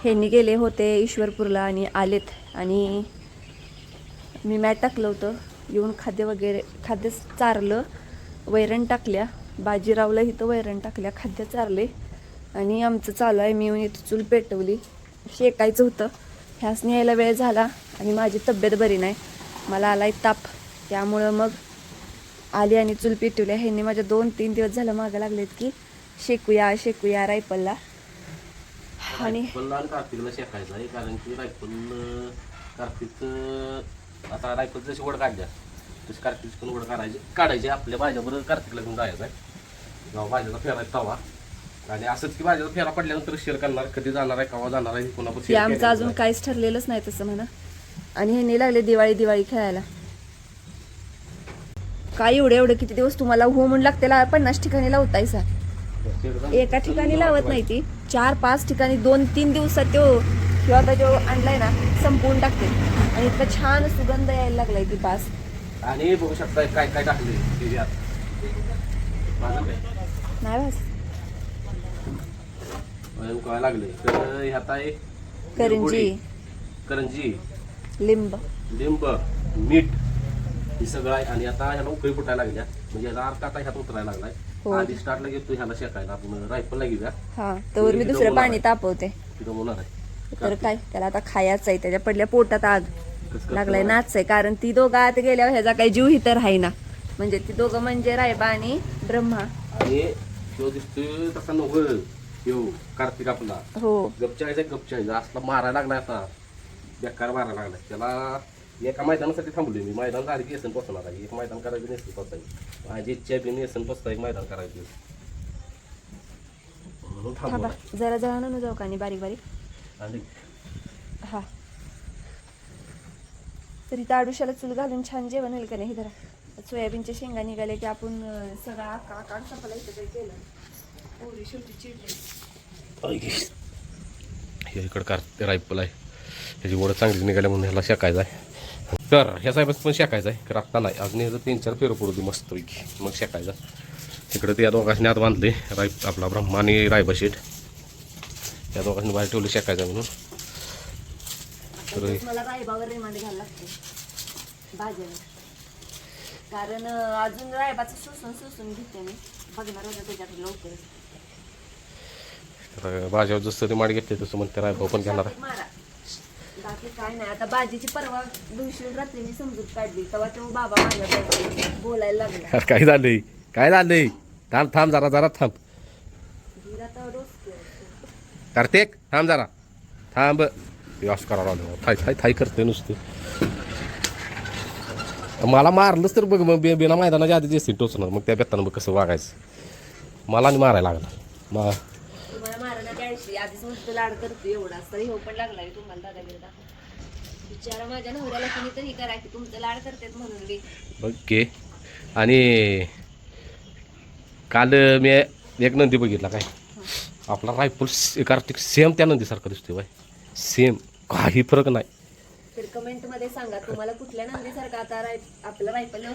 ह्यांनी गेले होते ईश्वरपूरला आणि आलेत आणि मी मॅट टाकलं होतं. येऊन खाद्य चारलं, वैरण टाकल्या, बाजीरावला इथं वैरण टाकल्या, खाद्य चारले आणि आमचं चालू आहे. मी येऊन इथं चूल पेटवली, शेकायचं होतं. ह्यासनी यायला वेळ झाला आणि माझी तब्येत बरी नाही, मला आलाय ताप. त्यामुळं मग आली आणि चूल पेटवल्या. ह्यांनी माझ्या 2-3 दिवस झालं मागं लागलेत की शेकूया रायफलला. आणि कार्तिकला शेकायचं आहे, कारण की कार्तिक आता रायफल जशी ओढ काढल्या तशी कार्तिकची पण ओढ काढायची आपल्या भाज्याबरोबर कार्तिकला घेऊन जायचं आहे. जेव्हा भाज्याचा फेरायचा तवा आणि असंच की भाज्याचा फेरा पडल्यानंतर शेअर करणार, कधी जाणार आहे, केव्हा जाणार आहे, कोणावर ते आमचं अजून काहीच ठरलेलंच नाही तसं म्हणा. आणि ह्यांनी लागले दिवाळी खेळायला. काय एवढे किती दिवस तुम्हाला हो म्हणून लागते 50 ठिकाणी लावतायसा. एका ठिकाणी लावत नाही ती, 4-5 ठिकाणी 2-3 दिवसात किंवा आता जो आणलाय ना संपवून टाकते. आणि इतका छान सुगंध यायला लागलाय की पास. आणि बघू शकता काय काय टाकले नाही बस काय लागले तर ह्यात आहे करंजी, लिंब, मीठ, हे सगळं आहे. आणि आता ह्याला उकळी फुटायला लागल्या, म्हणजे याचा अर्थ आता ह्यात उतरायला लागलाय. आधी स्टार्टला घेतो ह्याला शेकायला, आपण रायफलला घेऊया. हा तर मी दुसरं पाणी तापवते. होणार आहे तर काय त्याला आता खायचं आहे. त्याच्या पडल्या पोटात आग लागलाय, नाच आहे. कारण ती दोघं आत गेल्यावर ह्याचा काही जीव ही तर आहे ना. म्हणजे ती दोघं म्हणजे रायबा आणि ब्रह्मा. आणि तो दिसतोय तसा नको कार्तिक आपला. हो गपचायचा असला मारायला लागलाय, आता बेकार मारायला लागलाय त्याला. एका मैदानासाठी थांबलोय मी. मैदान झाली की नेसन पोचणार आहे. एक मैदान करायचं नेसन पोचायचं, माझी इच्छा बी नेसन पोचता एक मैदान करायचं म्हणून थांबलो. जरा जळानं जाऊ का आणि बारीक आणि हा तरी त्या आडुशाला चूल घालून छान जेवण होईल का नाही. जरा सोयाबीनच्या शेंगा निघाले की आपण सगळा आकाड सपाला इथं काही केलं. पोरी शेवटी चिडली. हे इकडं कार्तिक रायफल आहे, ह्याची ओढ चांगली निघाल्या म्हणून ह्याला शेकायचं आहे. तर ह्या साहेबाचं पण शेकायचं आहे, तर आत्ता नाही. अजून ह्याचं 3-4 फेरं पडू दे मस्तपैकी, मग शेकायचा. तिकडे त्या दोघांनी आत बांधले, आपला ब्रह्मा आणि रायबा शेठ, त्या दोघांनी बाहेर ठेवले शेकायचं म्हणून. तर मला रायबावर रेमांड घ्यायला लागते भाज्याला, कारण अजून रायबाचं सुसून घेते मी. बघणार होतं त्याच्याकडे लवकरच. भाज्यावर जसं ते माड घेतले तसं म्हणते रायबा पण घेणार आहे. बाकी काय नाही. आता बाजीची परवा दिवशी रात्री मी समजूत काढली, तेव्हा तो बाबा माझ्या बोलायला लागला. काय झालंय थांब जरा थांब. कार्तिक थांब जरा थांब. यश करावं लागलं, थाय करते नुसतं. मला मारलंच तर बघ, मग बिना मैदानाच्या आधी जेसी टोचणार, मग त्या बेतानं बघ कसं वागायचं. मला आणि मारायला लागला. तुम्हाला मारण्याच्या ऐशी आधीच मस्त लाड करतो एवढा, तरी हो पण लागलाय तुम्हाला दादा बिचारा. माझ्या नवऱ्याला कुणी तरी करायचं, तुमचं लाड करतात म्हणून बी. ओके. आणि काल मी एक नंदी बघितला, काय आपला रायफल कार्तिक सेम त्या नंदीसारखा दिसतोय बाय, सेम, काही फरक नाही. तर कमेंट मध्ये सांगा तुम्हाला कुठल्या नंदीसारखा. आता आपलं रायफल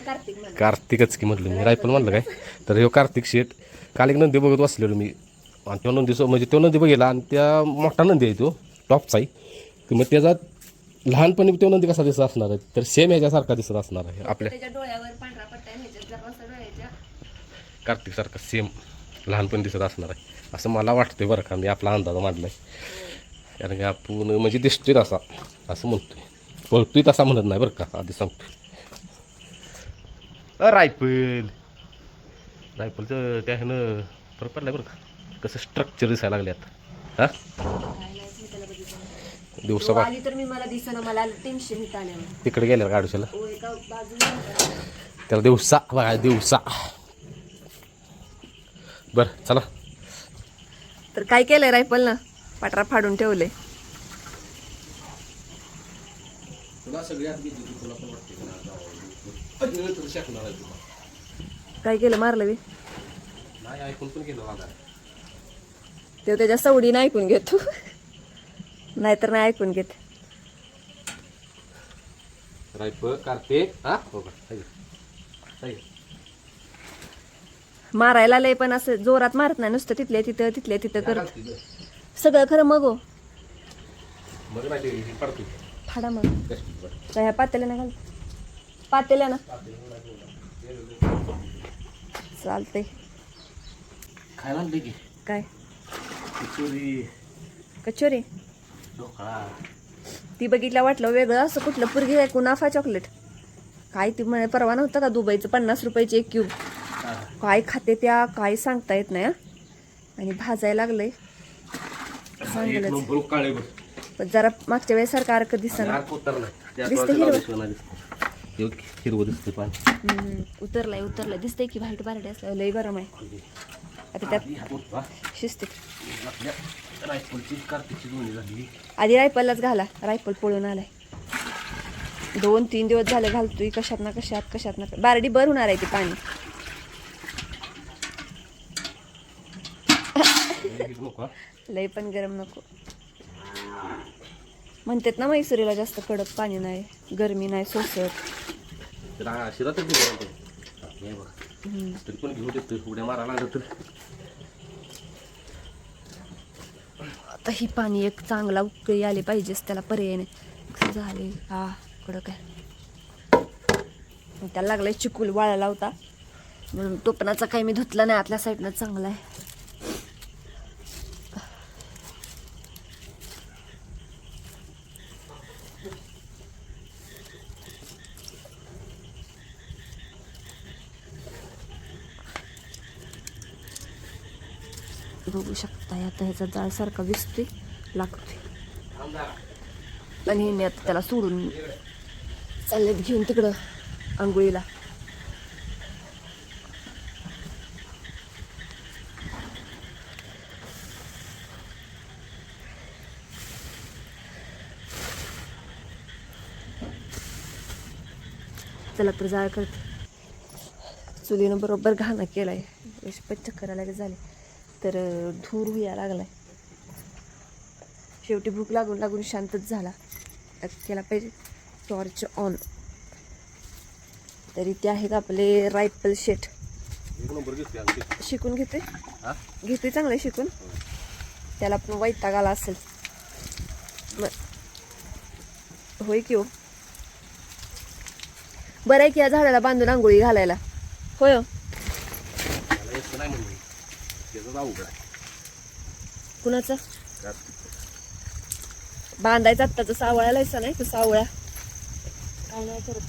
कार्तिकच की म्हटलं मी, रायफल म्हणलं काय. तर हे कार्तिक शेठ काल एक नंदी बघत बसलेलो मी, आणि तो नंदी म्हणजे तो नंदी बघितला, आणि त्या मोठा नंदी आहे तो टॉपचा आहे, की मग त्याचा लहानपणी तो नंदी कसा दिसत असणार आहे, तर सेम ह्याच्यासारखा दिसत असणार आहे आपल्या डोळ्यावर पांढरा पट्टा ह्याच्या कार्तिक सारखा सेम लहानपणी दिसत असणार आहे असं मला वाटतंय बरं का. मी आपला अंदाज मांडलाय, कारण की आपण म्हणजे दिसतोय तसा असं म्हणतोय, पळतोय तसा म्हणत नाही बरं का, आधी सांगतोय. रायफलचं त्या ह्यानं फरक पडलाय बरं का, कसं स्ट्रक्चर दिसायला लागले आता. दिवसा तर मी मला दिसना, मला टेन्शन आल्यावर तिकडे गेल्या गाडूशाला त्याला दिवसा बघा दिवसा. बर चला. तर काय केलंय रायफल ना, पाटरा फाडून ठेवले. काय केलं, मारलं बी ते त्याच्या सवडीने ऐकून घेतो, नाहीतर नाही ऐकून घेत. रायफल कार्तिक हा मारायला लय, पण असं जोरात मारत नाही, नुसतं तिथल्या तिथं करत सगळं खरं. मग मग नाही ते पडतो फाडा मग काय ह्या पातेल्यानं घाल पातेल्यानं चालतंय. खायला आणले की काय कचोरी कचोरी ढोकळा. ती बघितल्या वाटलं वेगळं असं कुठलं पुरगी आहे कुनाफा चॉकलेट काय ती म्हणे परवा नव्हतं का दुबईचं 50 रुपयाची एक क्यूब काय खाते त्या काय सांगता येत नाही हं. आणि भाजायला लागलंय चांगलंच काळे पण जरा मागच्या वेळेस सारखं अर्क दिसना हिरवं दिसते पाणी. उतरलाय दिसतंय की व्हाईट बारडे असल्यावर लई गरम आहे आता त्यात शिस्तीत. रायफलची कार्तिकची दोन्ही झाली. आधी रायफललाच घाला रायफल पळून आलाय 2-3 दिवस झाले घालतोय कशात ना बारडी बर होणार आहे ती पाणी. लई पण गरम नको म्हणतात ना मैसुरीला जास्त कडक पाणी नाही गरमी नाही सोसत. तरी पण घेऊ देतो उड्या मारायला लागलं तर. आता ही पाणी एक चांगला उकळी आली पाहिजेच त्याला पर्याय नाही झाले. हा कडक आहे त्याला लागलाय चिकूल वाळायला होता म्हणून टोपणाचा काही मी धुतला नाही आतल्या साईडनं चांगला आहे. बघू शकता आता ह्याचा जाळ सारखा दिसतोय लागतोय आणि हे आता त्याला सोडून चाललेत घेऊन तिकडं आंघोळीला. चला तर जाळ करते. चुलीनं बरोबर घाणा केलाय चक्कर आला झाले तर धूर हुया लागलाय. शेवटी भूक लागून शांतच झाला केला पाहिजे टॉर्च ऑन. तरी ते आहेत आपले रायफल शेट शिकून घेते चांगलं शिकून त्याला पण वैताग आला असेल होय की हो. बरं आहे की या झाडाला बांधून आंघोळी घालायला होय. कुणाचं बांधायचं आत्ताच सावळ्याला यायचा नाही तो सावळ्या काय नाही करत.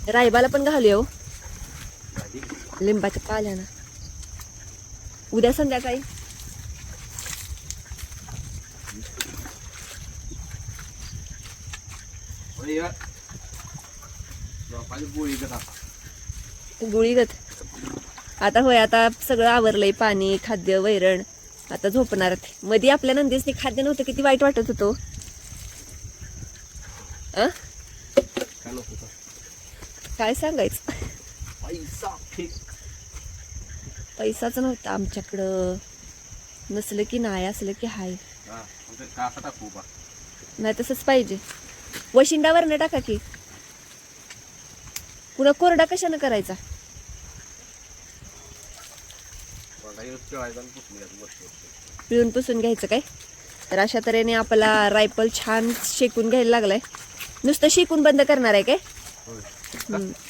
रायबाला पण घालूया हो लिंबाच्या पाल्यानं उद्या संध्याकाळी. गुळीगत आता होय आता सगळं आवरलंय पाणी खाद्य वैरण आता झोपणार. मध्ये आपल्या नंदीसनी खाद्य नव्हतं किती वाईट वाटत होतो. काय सांगायचं पैसाच नव्हता आमच्याकडं. नसलं की नाही असलं की हाय नाही तसंच पाहिजे. वशिंडावर न टाका की पुन्हा कोरडा कशानं करायचा. पिळून पुसून घ्यायचं काय. तर अशा तऱ्हेने आपला रायफल छान शेकून घ्यायला लागलाय. नुसतं शेकून बंद करणार आहे काय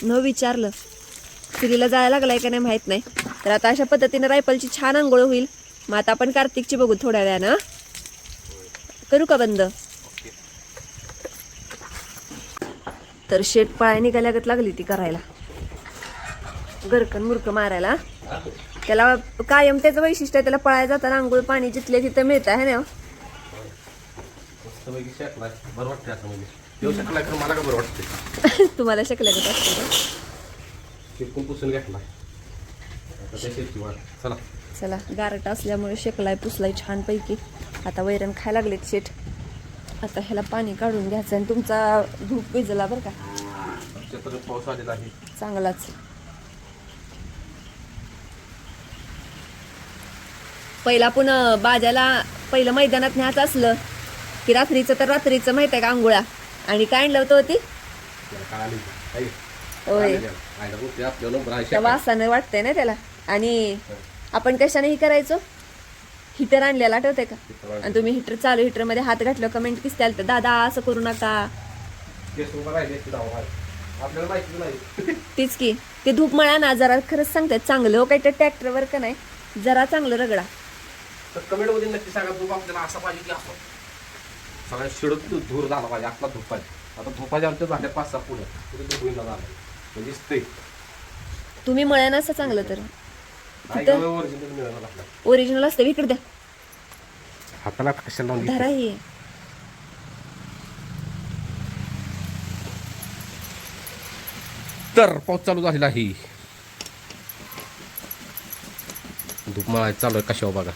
न विचारलं. चुलीला जायला लागलाय का नाही माहित नाही. तर आता अशा पद्धतीने रायफलची छान आंघोळ होईल. मग आता आपण कार्तिकची बघू थोड्या वेळानं. करू का बंद. तर शेत पाळ्या निघाल्यागत लागली ती करायला गरकन मुरकं मारायला. त्याला कायम त्याचं वैशिष्ट्य आहे त्याला पळायला जाताना आंघोळ पाणी जिथले तिथं मिळत आहे ना. तुम्हाला शकल्यागत असतं. चला गारट असल्यामुळे शेकलाय पुसलाय छान पैकी. आता वैरण खायला लागलेत शेट. आता ह्याला पाणी काढून घ्यायचं आणि तुमचा धूप भिजला बरं का पाऊस आलेला आहे चांगलाच. पहिला पुन्हा बाजाला पहिलं मैदानात न्यायचं असलं की रात्रीचं तर रात्रीचं माहित आहे का आंघोळा आणि काय आणलं होतं ती होय खायला गोष्टी आपल्या नंबर आहे त्या शेकायचं. वासानं वाटतंय ना त्याला. आणि आपण कशाने करायचो, हिटर आणलेला आठवतंय का? आणि तुम्ही हिटर चालू हिटर मध्ये हात घातलं कमेंट किती आलं, दादा असं करू नका. केस उभं राहिले की धावा आहे. आपल्याला माहिती नाही. तीच की ते धूप मळा ना जरा खरंच सांगतात चांगलं हो, काही तर ट्रॅक्टरवर का नाही जरा चांगलं रगडा. तर कमेंट मध्ये नक्की सांगा धूप आपल्याला असा पाहिजे की असं सगळ्या शिडत धूर झाला पाहिजे, आपला धूप पाहिजे. आता धुपाच्या आमच्या झाल्या 5-6 पुढे धुईला झाला म्हणजे ते तुम्ही मळ्या नसं चांगलं तर ओरिजिनल मिळालं आपल्याला. ओरिजिनल असतं. इकडे द्या हाताला कशाला लावून धरा घेतलं? हे. तर पाऊस चालू झालेला आहे. धूप मळायचं चालू आहे कशावर बघा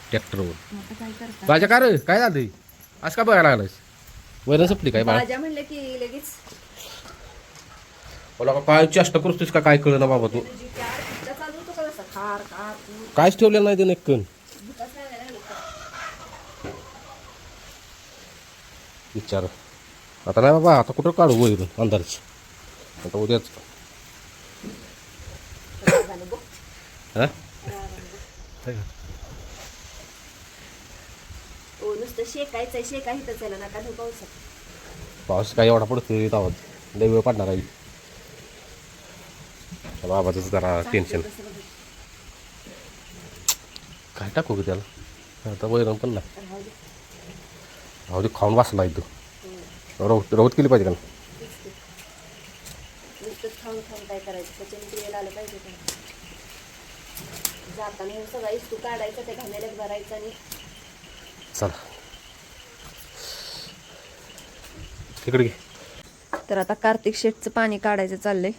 ट्रॅक्टरवर. आता काय करता? बाजा का रे काय झालं आज का बघायला लागलास? वैरण संपली काय बाळा? भाज्या म्हणलं की लगेच बोला का काय चेष्टा करतोस का काय कळलं ना बाबा तू? तुझी प्यार कुठला चालू होतो का तसा? खार खार तू काहीच ठेवलेलं नाही ते कण भुकाच नाही लागला का? विचार आता नाही बाबा, आता कुठं काढू वैरण अंधारच. आता उद्याच झालं बघ. हा ओ नुसतं शेकायचंय, शेका हिथं चला नका धू पावसात. पाऊस काय एवढा पडतोय गावात, लय वेळ पडणार आहे. त्या बाबाचं जरा टेन्शन. तसं बघ. काय टाकू ग त्याला? आता वैरण पण नाही. राहू दे. अहो ते खाऊन वाचला इथं. रवत केली पाहिजे का नाही? तेच ते. नुसतं खाऊन खाऊन काय करायचं? पचन क्रियेला आलं पाहिजे का? जाताना हे सगळा इस्तू काढायचा, त्या घाण्याला भरायचं आणि चला तिकडे घे. तर आता कार्तिक शेटचं पाणी काढायचं चाललंय.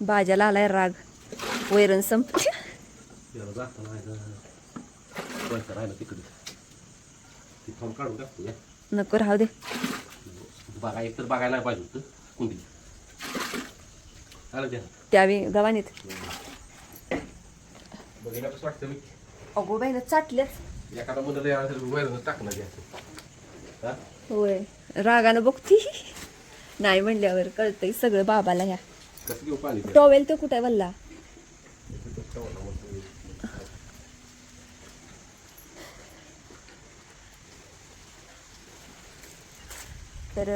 बाजाला आलाय राग, वैरण संपली. नको राहू दे. बघा एक तर बघायला पाहिजे होतं कुंडी. त्यावेळी गव्हाणीत बघायला कसं वाटतं मी अगो बाईनं चाटल्याच. एखादा मुलाला वैरण टाकणार घ्यायचं. होय रागानं बघती नाही म्हणल्यावर कळतंय सगळं बाबाला. ह्या कसं घेऊ पाणी? टॉवेल तो कुठे वल्ला? तर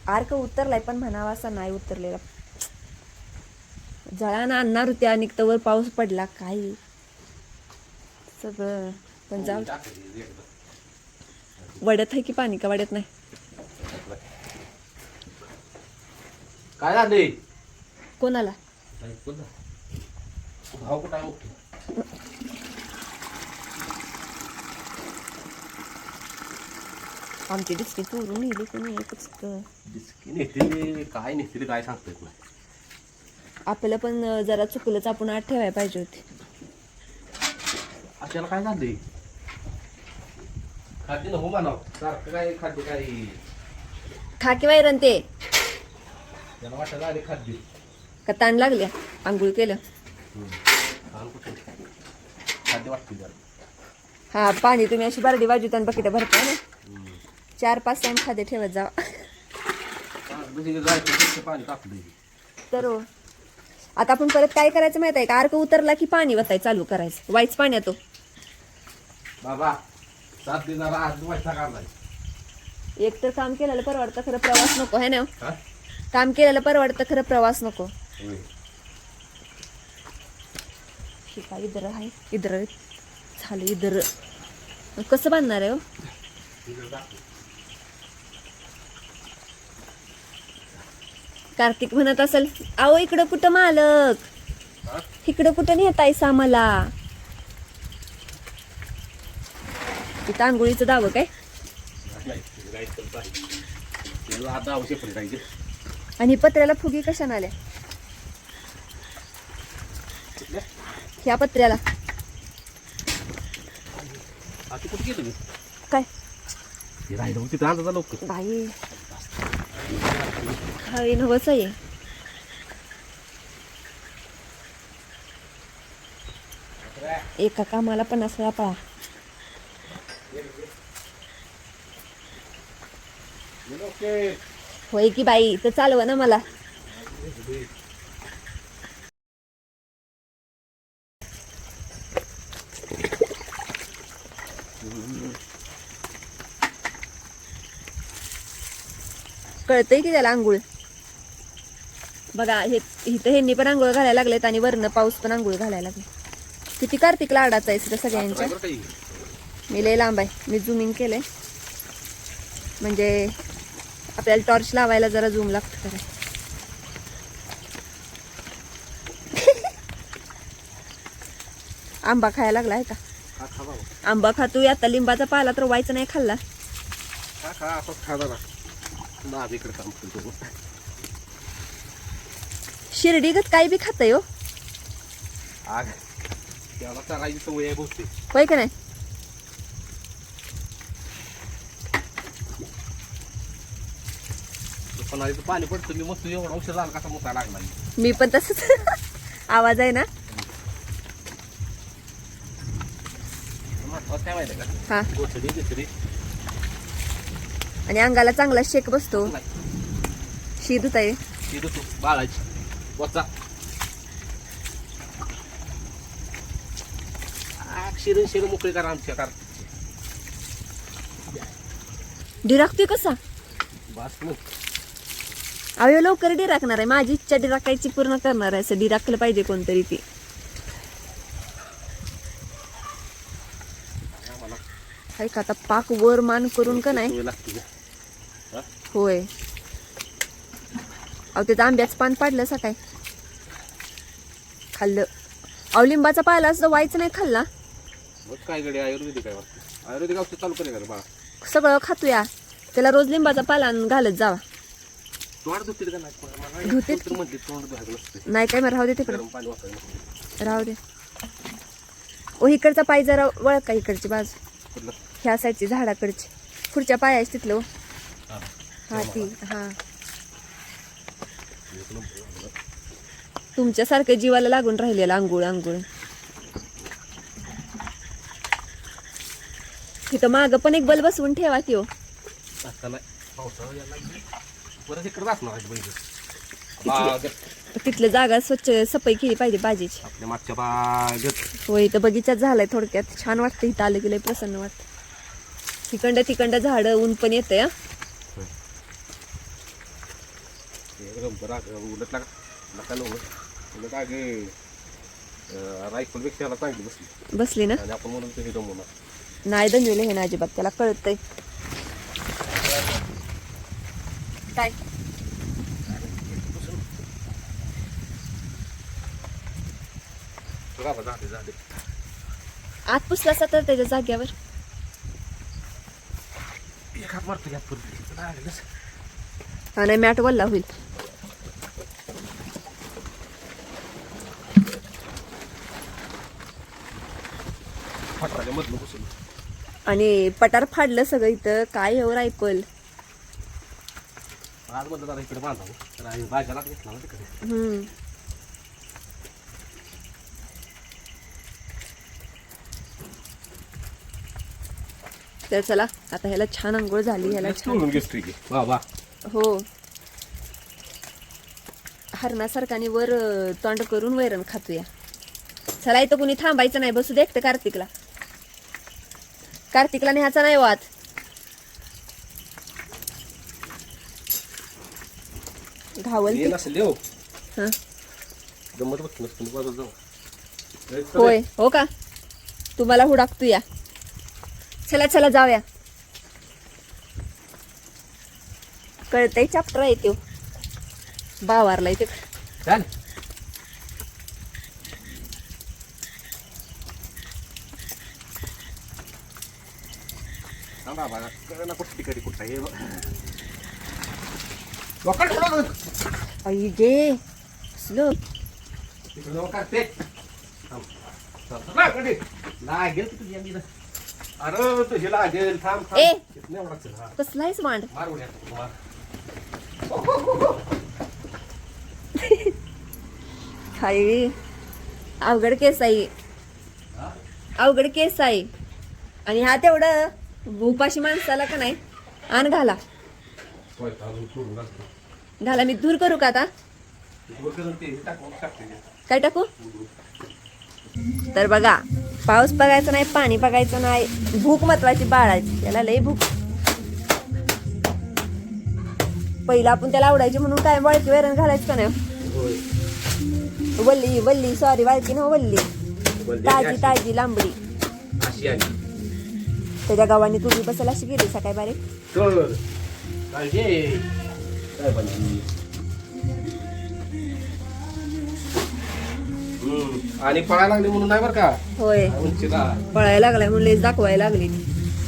आर्क उतरलाय पण म्हणावा असा नाही उतरलेला. जळानं आणणार होते आणि तवर पाऊस पडला काय सगळं. पण जाऊ वडत आहे की पाणी का वडत नाही? काय झाले कोणाला? भाव कुठं आहे? आमची डिस्की चोरून नेली कोणी एकच तर. नेते काय नेते काय सांगता येत नाही. आपलं पण जरा चुकलंच, आपण आत ठेवायला पाहिजे होती. आपल्याला काय झाले? खाद्य नको म्हणाव सारखं काय खाद्य काय खाकी वैरण ते त्याला वाटत आले खाद्य. का ताण लागल्या? आंघोळ केलं. खाद्य वाटते जरा. हा पाणी तुम्ही अशी बारडी वाजवता आणि बकेट भरता ना. 4-5 टाइम खाद्य ठेवत जा. पाणी टाकलं तर हो. आता आपण परत काय करायचं माहित आहे का? आर्क उतरला की पाणी वताय चालू करायचं, वाईच पाण्यात तो. बाबा 7 दिवस आज व्हायचा काढलाय. एक तर काम केलेलं परवडतं खरं प्रवास नको है ना. हा? काम केलेलं परवडतं खरं प्रवास नको. होय. शिका इधर आहे, इधर झालं इधर. कसं बांधणार आहे हो? कार्तिक म्हणत असेल अहो इकडं कुठं मालक, इकडं कुठं नेतायसा मला? इथं आंघोळीचं दावं काय? आणि पत्र्याला फुगी कशाने आल्या? ह्या पत्र्याला कुठे गेलो काय राहिलं तिथं अंदाजा लवकर. बाई हवी नवच आहे. एका कामाला 50 वेळा पळा. होय की बाई तर चालव ना मला. कळतंय की त्याला आंघोळ. बघा हे इथं ह्यांनी पण आंघोळ घालायला लागलेत आणि वरनं पाऊस पण आंघोळ घालायला लागले. किती कार्तिक लाडाचा आहे सगळं सगळ्यांच्या. मी लय लांब आहे, मी झूमिंग केलंय म्हणजे आपल्याला टॉर्च लावायला जरा झूम लागतं खरं. आंबा खायला लागला आहे का? आंबा खातोय आता. लिंबाचा पाला तर व्हायचा नाही खाल्ला. शिर्डीगत काही बी खातय हो. होय का नाही? पाणी पडतं मी मस्त एवढा औषध झाला कसा मोठा लागला. मी पण तसंच. आवाज आहे ना. काय माहिती का? हा. गोचडी बिचडी आणि अंगाला चांगला शेक बसतो. शी धुत आहे. ती तू बाळाची वचा शिरण शिरण मोकळी करा आमच्या कार. डिराकतोय कसा? बस मग अवय लवकर डिराकणार आहे. माझी इच्छा डिराकायची पूर्ण करणार आहे. असं डिराकलं पाहिजे कोणतरी ती. हाय का आता पाक वर मान करून का नाही. होय. अहो त्याचं आंब्याचं पान पाडलं सकाळी खाल्लं. अहो लिंबाचा पाला असं व्हायचं नाही खाल्ला. मग काय गडी आयुर्वेदिक आहे वाटतं. आयुर्वेदिक औषध चालू करे का बाळा? सगळं खातोया. त्याला रोज लिंबाचा पाला घालत जावा. तोंड धुतील का नाही? धुतील. म्हणते तोंड धुवायचं नसतं. नाही काय मग राहू दे तिकडे. गरम पाणी वापरायचं. राहू दे. ओ इकडचा पाय जरा वळका. इकडची बाजू कुठलं? ह्या साईडची झाडाकडची पुढच्या पायाच तिथलं. हा ती. हा तुमच्यासारखं जीवाला लागून राहिलेलं आंघोळ आंघोळ. तिथं माग पण एक बल बसवून ठेवा की हो. आता नाही पावसाळा यायला लागली. परत इकडे असणार आहे बैल. तिथलं जागा स्वच्छ सफाई केली पाहिजे भाजीची. आपल्या मागच्या बागेत होय इथं बगीचात झालाय थोडक्यात. छान वाटतं इथं आलं की लय प्रसन्न वाटतं. तिकंड झाडं ऊन पण येतंय. उलट लागा नका उलट आगे रायफल पेक्षा याला चांगली बसली बसली ना. आणि आपण म्हणून ते दमवणार नाही दमविलं हे ना अजिबात. त्याला कळतंय काय. आत पुसलासा तर त्याच्या जाग्यावर एक हात मारतो. हा नाही मॅट वल्ला होईल. मधलं बसून आणि पटार फाडलं सगळं इथं. काय एवढं रायफल. आज म्हणलं जरा इकडे बांधावं तर बाजारात घेतला ना तिकडे. तर चला आता ह्याला छान अंघोळ झाली. ह्याला छान. वा वा. हो हरणासारखा आणि वर तोंड करून वैरण खातोया. चला इथं कुणी थांबायचं नाही. बसू दे एकटं कार्तिकला. कार्तिकला न्यायचा नाही वाद. घावल ती. हं. होय हो का. तुम्हाला हुडाकतो या. चला चला जाऊया. कळतंय चॅप्टर आहे तो. बावारलाय तिकडे. आई गे स्लो. ए कसलायच मांड. खाई अवघड केस आहे. अवघड केस आहे. आणि हा तेवढं उपाशी माणसाला का नाही आण घाला. घाला मी दूर करू का आता काय टाकू तर बघा पाऊस बघायचा नाही पाणी बघायचं नाही भूक महत्वाची बाळाची त्याला लई भूक पहिला आपण त्याला आवडायची म्हणून काय वाळकी वैरण घालायचं का नाही वल्ली वल्ली सॉरी वाळकी ना वल्ली ताजी ताजी लांबडी त्याच्या गावाने तुम्ही बसायला अशी गेली सकाळी बारीक आणि पळायला लागली म्हणून नाही बरं का होय पळायला लागलाय म्हणून लेस दाखवायला लागली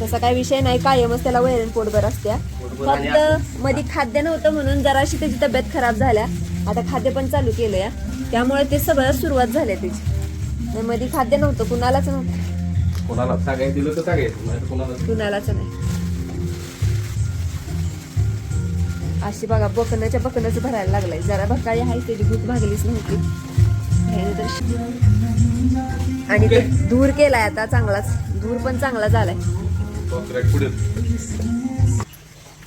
तसा काही विषय नाही कायमच त्याला वैरण पोटभर असत्या फक्त मध्ये खाद्य नव्हतं म्हणून जराशी त्याची तब्येत खराब झाल्या आता खाद्य पण चालू केलं या त्यामुळे ते सगळं सुरुवात झाली त्याची मध्ये खाद्य नव्हतं कुणालाच नव्हतं कुणालाच नाही अशी बघा बकण्याच्या बकनच भरायला लागलाय जरा बकाळी आहे त्याची भूक भागलीच नव्हती आणि ते धूर केलाय आता चांगलाच धूर पण चांगला झालाय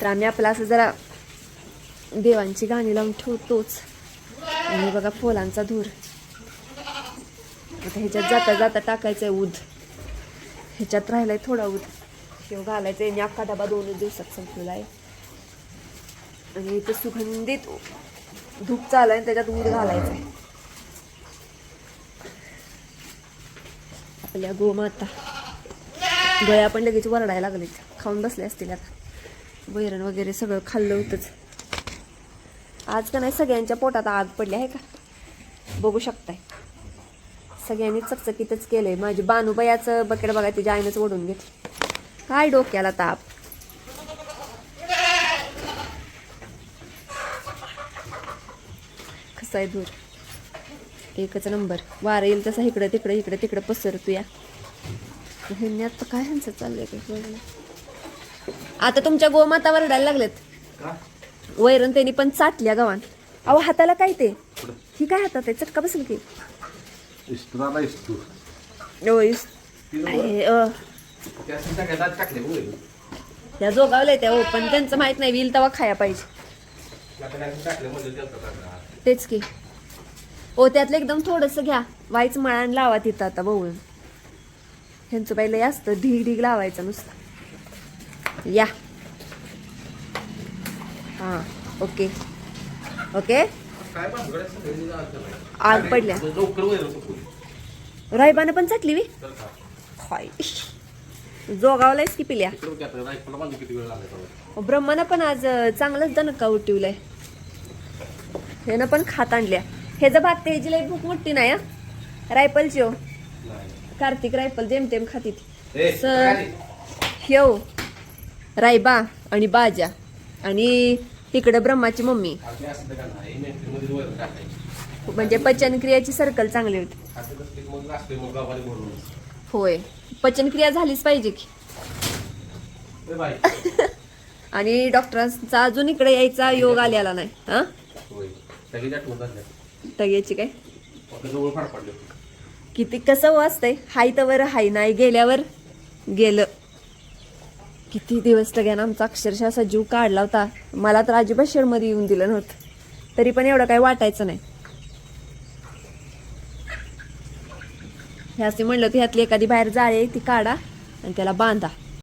तर आम्ही आपला असं जरा देवांची गाणी लावून ठेवतोच आणि बघा फुलांचा धूर आता ह्याच्यात जाता जाता टाकायचंय उद ह्याच्यात राहिलाय थोडा उद शेव घालायचंय आणि अख्खा डबा 2 दिवसात संपलेला आहे आणि इथं सुगंधित धूप चालू आहे त्याच्यात उद घालायचंय आपल्या गोमाता गया पण लगेच वरडायला लागलेत खाऊन बसले असतील आता वैरण वगैरे सगळं खाल्लं होतंच आज का नाही सगळ्यांच्या पोटात आग पडली आहे का बघू शकताय सगळ्यांनी चकचकीतच केलंय माझी बानूबायाचं बकेट बघा तिच्या आईनंच ओढून घेतली काय डोक्याला ताप कसा आहे दूर एकच नंबर वार येईल तसा इकडे तिकडे पसरतो या ह्यांनी आता काय ह्यांचं चाललंय काय आता तुमच्या गोमाता वरडायला लागलेत वैरण त्यांनी पण चाटल्या गावात अहो हाताला काय ते ही काय हातात आहे चटका बसेल की त्या जोगावल्या त्या हो पण त्यांचं माहित नाही विल तेव्हा खाया पाहिजे तेच की ओ त्यातलं एकदम थोडंसं घ्या वाईच मळान लावा तिथं आता बघून ह्यांचं बाई लय असतं ढीग ढीग लावायचं नुसतं या हां ओके ओके आग पडल्या रायबानं पण चाटली वी हाय जोगावलायच की पिल्या ब्रह्मानं पण आज चांगलंच दणका उठवलंय ह्यानं पण खात आणल्या ह्याचं भात त्याची लई भूक मोठी नाही रायफलची हो कार्तिक रायफल जेमतेम खाती ह्यो रायबा आणि बाजा आणि तिकडं ब्रह्माची मम्मी म्हणजे पचनक्रियाची सर्कल चांगली होती होय पचनक्रिया झालीच पाहिजे की आणि डॉक्टरांचा अजून इकडे यायचा योग आलेला नाही हा तग्याची काय किती कसं वाचतंय हाय तवर हाय नाही गेल्यावर गेलं किती दिवस तग्यानं आमचा अक्षरशः असा जीव काढला होता मला तर अजिबात शेडमध्ये येऊन दिलं नव्हतं तरी पण एवढं काही वाटायचं नाही हे असे म्हणलं तर ह्यातली एखादी बाहेर जाळी ती काढा आणि त्याला बांधा